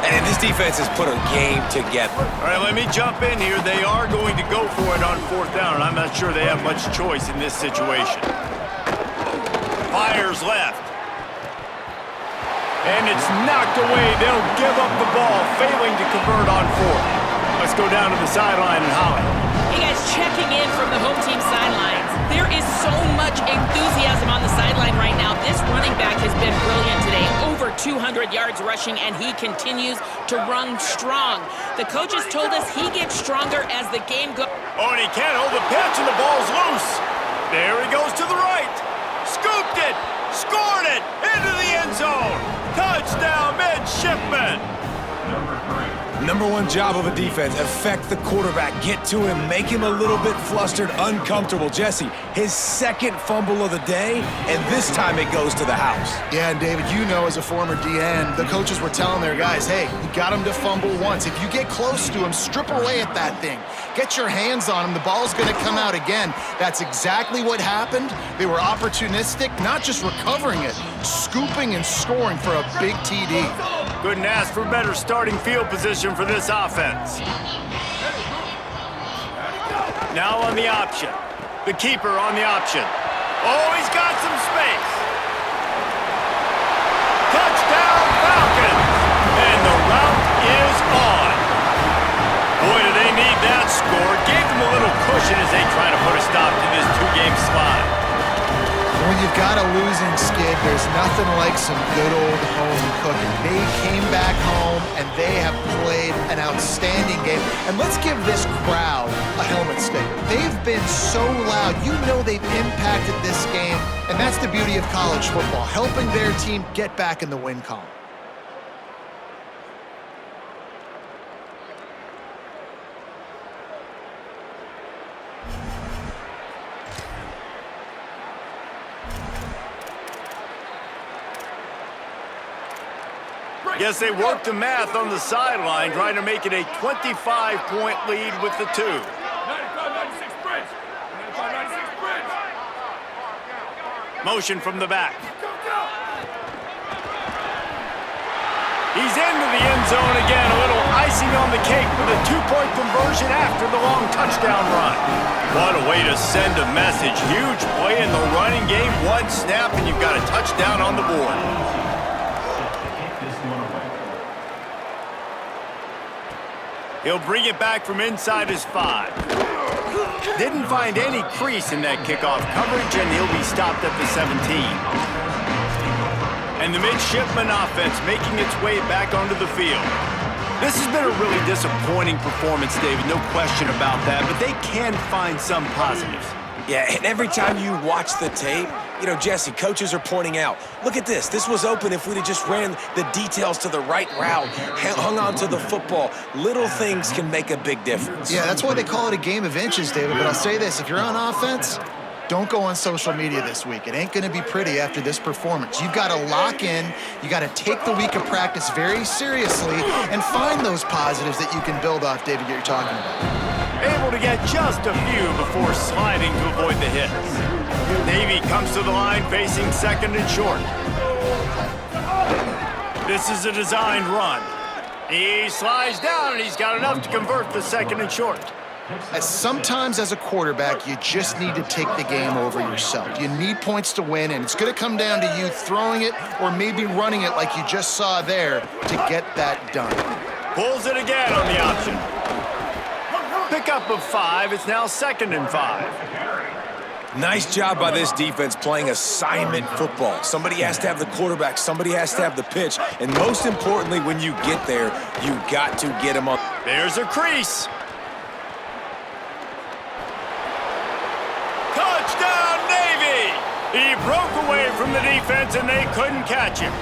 And this defense has put a game together. All right, let me jump in here. They are going to go for it on 4th down, and I'm not sure they have much choice in this situation. Fires left. And it's knocked away. They'll give up the ball, failing to convert on 4th. Let's go down to the sideline and Holly. Hey guys, checking in from the home team sidelines. There is so much enthusiasm on the sideline right now. This running back has been brilliant today. Over 200 yards rushing, and he continues to run strong. The coaches told us he gets stronger as the game goes. Oh, and he can't hold the pitch, and the ball's loose. There he goes to the right. Scooped it. Scored it. Into the end zone. Touchdown, Midshipmen. Number 1 job of a defense, affect the quarterback, get to him, make him a little bit flustered, uncomfortable. Jesse, his 2nd fumble of the day, and this time it goes to the house. Yeah, and David, you know as a former DN, the coaches were telling their guys, hey, you got him to fumble once. If you get close to him, strip away at that thing. Get your hands on him. The ball's going to come out again. That's exactly what happened. They were opportunistic, not just recovering it, scooping and scoring for a big TD. Couldn't ask for better starting field position for this offense. Now on the option. The keeper on the option. Oh, he's got some space. Touchdown, Falcons! And the route is on. Boy, do they need that score. Gave them a little cushion as they try to put a stop to this 2-game slide. When you've got a losing skid, there's nothing like some good old home cooking. They came back home, and they have played an outstanding game. And let's give this crowd a helmet stick. They've been so loud. You know they've impacted this game, and that's the beauty of college football, helping their team get back in the win column. Yes, they worked the math on the sideline, trying to make it a 25-point lead with the 2. 95-96 bridge. 95-96 bridge. Motion from the back. He's into the end zone again. A little icing on the cake with a 2-point conversion after the long touchdown run. What a way to send a message. Huge play in the running game. 1 snap, and you've got a touchdown on the board. He'll bring it back from inside his 5. Didn't find any crease in that kickoff coverage, and he'll be stopped at the 17. And the Midshipmen offense making its way back onto the field. This has been a really disappointing performance, David, no question about that, but they can find some positives. Yeah, and every time you watch the tape, you know, Jesse, coaches are pointing out, look at this. This was open if we'd have just ran the details to the right route, hung on to the football. Little things can make a big difference. Yeah, that's why they call it a game of inches, David. But I'll say this, if you're on offense, don't go on social media this week. It ain't going to be pretty after this performance. You've got to lock in. You got to take the week of practice very seriously and find those positives that you can build off, David, you're talking about. Able to get just a few before sliding to avoid the hits. Navy comes to the line facing second and short. This is a designed run. He slides down, and he's got enough to convert the second and short. Sometimes as a quarterback, you just need to take the game over yourself. You need points to win, and it's going to come down to you throwing it or maybe running it like you just saw there to get that done. Pulls it again on the option. Pickup of 5. It's now 2nd and 5. Nice job by this defense playing assignment football. Somebody has to have the quarterback. Somebody has to have the pitch. And most importantly, when you get there, you got to get them up. There's a crease. Touchdown, Navy! He broke away from the defense, and they couldn't catch him.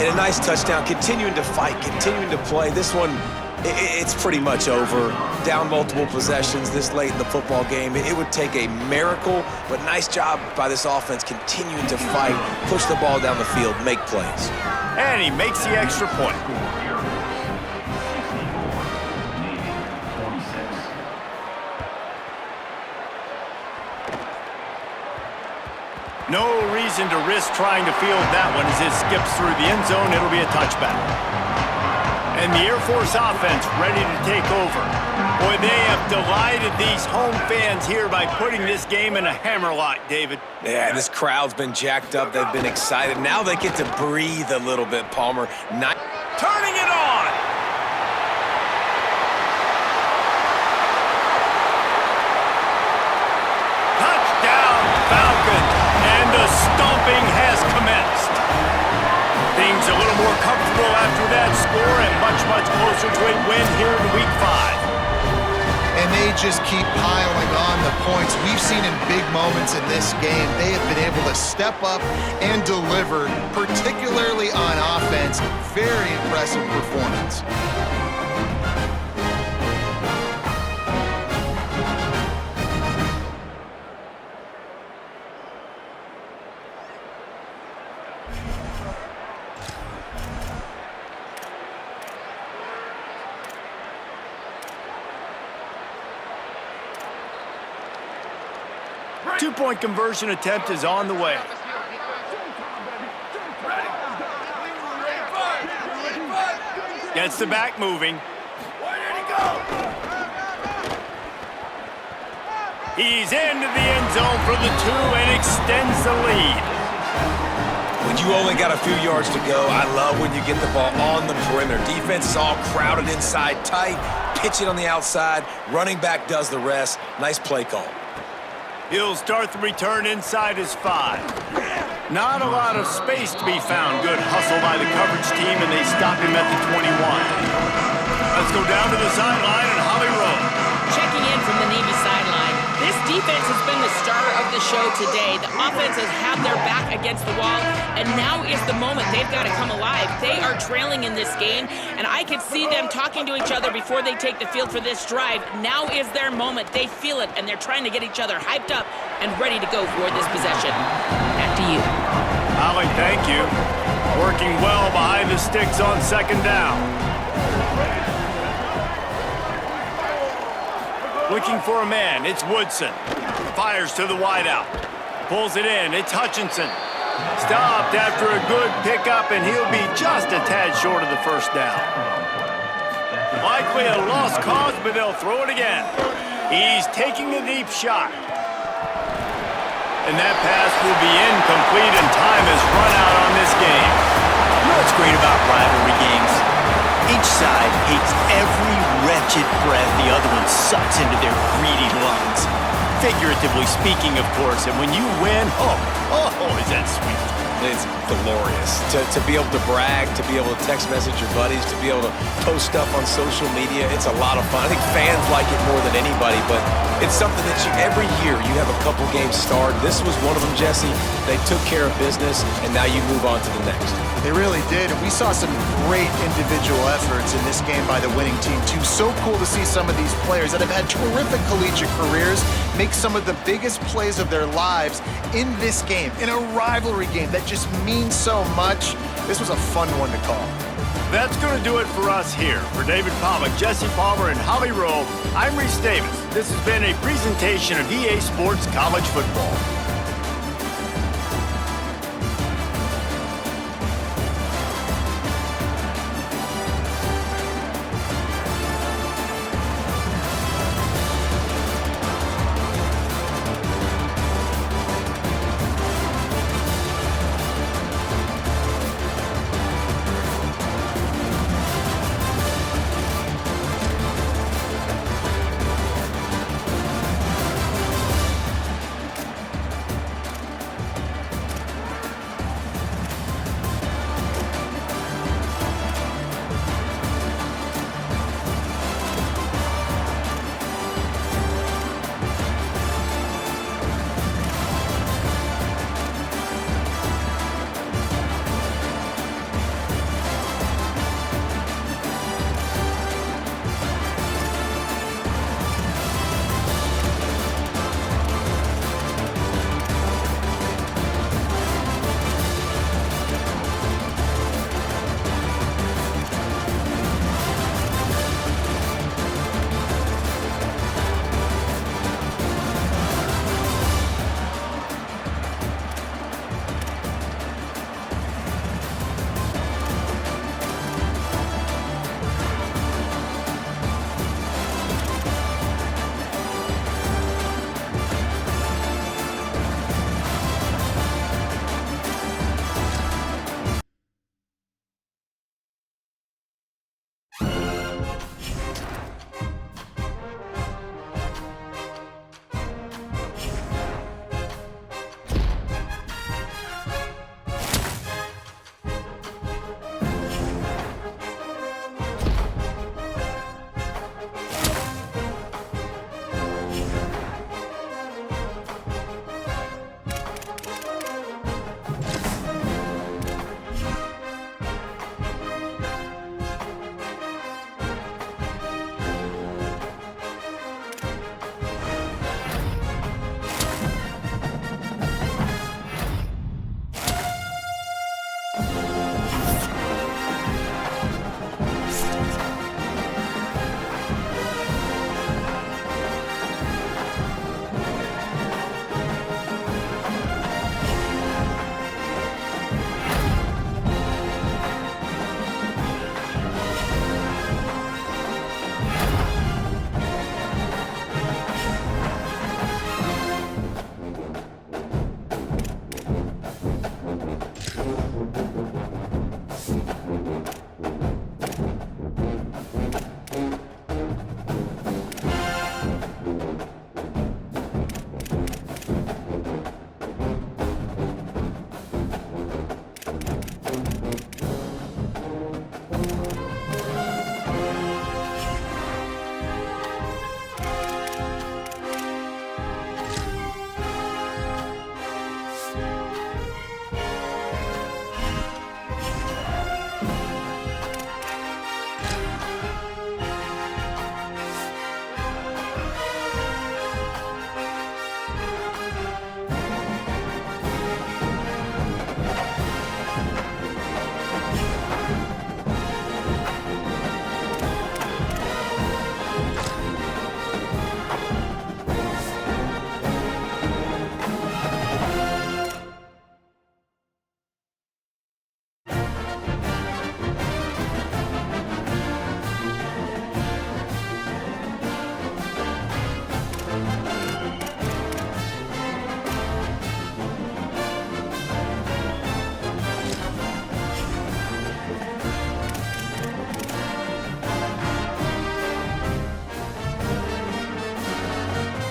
And a nice touchdown, continuing to fight, continuing to play. This one, it's pretty much over. Down multiple possessions this late in the football game. It would take a miracle, but nice job by this offense continuing to fight, push the ball down the field, make plays. And he makes the extra point. No reason to risk trying to field that one as it skips through the end zone. It'll be a touchback. And the Air Force offense ready to take over. Boy, they have delighted these home fans here by putting this game in a hammerlock, David. Yeah, this crowd's been jacked up. They've been excited. Now they get to breathe a little bit, Palmer. Turning it on! Touchdown, Falcons! And the stomping has commenced. Things a little more comfortable after that score and much, much closer to a win here in Week 5. And they just keep piling on the points. We've seen in big moments in this game, they have been able to step up and deliver, particularly on offense. Very impressive performance. Two-point conversion attempt is on the way. Gets the back moving. He's into the end zone for the 2 and extends the lead. When you only got a few yards to go, I love when you get the ball on the perimeter. Defense is all crowded inside tight, pitch it on the outside, running back does the rest. Nice play call. He'll start the return inside his 5. Not a lot of space to be found. Good hustle by the coverage team, and they stop him at the 21. Let's go down to the sideline and Holly Rowe. Checking in from the Navy sideline. This defense has been the star of the show today. The offense has had their back against the wall, and now is the moment. They've got to come alive. They are trailing in this game, and I could see them talking to each other before they take the field for this drive. Now is their moment. They feel it, and they're trying to get each other hyped up and ready to go for this possession. Back to you. Holly, thank you. Working well behind the sticks on 2nd down. Looking for a man, it's Woodson. Fires to the wideout. Pulls it in, it's Hutchinson. Stopped after a good pickup, and he'll be just a tad short of the 1st down. Likely a lost cause, but they'll throw it again. He's taking a deep shot. And that pass will be incomplete, and time has run out on this game. You know what's great about rivalry games? Each side hates every wretched breath the other one sucks into their greedy lungs. Figuratively speaking, of course, and when you win, oh, is that sweet. It's glorious to be able to brag, to be able to text message your buddies, to be able to post stuff on social media. It's a lot of fun. I think fans like it more than anybody, but it's something that every year you have a couple games starred. This was one of them, Jesse. They took care of business, and now you move on to the next. They really did, and we saw some great individual efforts in this game by the winning team, too. So cool to see some of these players that have had terrific collegiate careers make some of the biggest plays of their lives in this game, in a rivalry game that just means so much. This was a fun one to call. That's going to do it for us here. For David Pollack, Jesse Palmer, and Holly Rowe, I'm Reese Davis. This has been a presentation of EA Sports College Football.